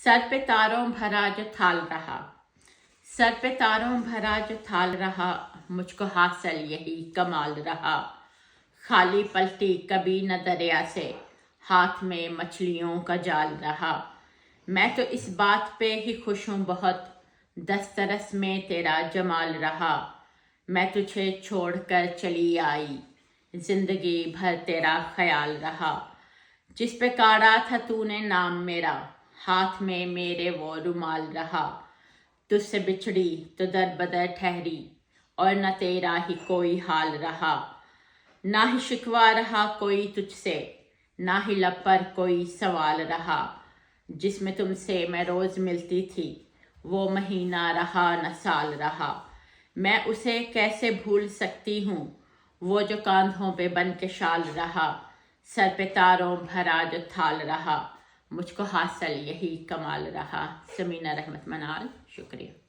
سر پہ تاروں بھرا جو تھال رہا، سر پہ تاروں بھرا جو تھال رہا، مجھ کو حاصل یہی کمال رہا۔ خالی پلٹی کبھی نہ دریا سے، ہاتھ میں مچھلیوں کا جال رہا۔ میں تو اس بات پہ ہی خوش ہوں بہت، دسترس میں تیرا جمال رہا۔ میں تجھے چھوڑ کر چلی آئی، زندگی بھر تیرا خیال رہا۔ جس پہ کاڑا تھا تو نے نام میرا، ہاتھ میں میرے وہ رومال رہا۔ تجھ سے بچھڑی تو در بدر ٹھہری، اور نہ تیرا ہی کوئی حال رہا۔ نہ ہی شکوہ رہا کوئی تجھ سے، نہ ہی لب پر کوئی سوال رہا۔ جس میں تم سے میں روز ملتی تھی، وہ مہینہ رہا نہ سال رہا۔ میں اسے کیسے بھول سکتی ہوں، وہ جو کاندھوں پہ بن کے شال رہا۔ سر پہ تاروں بھرا جو تھال رہا، مجھ کو حاصل یہی کمال رہا۔ سمینہ رحمت منال، شکریہ۔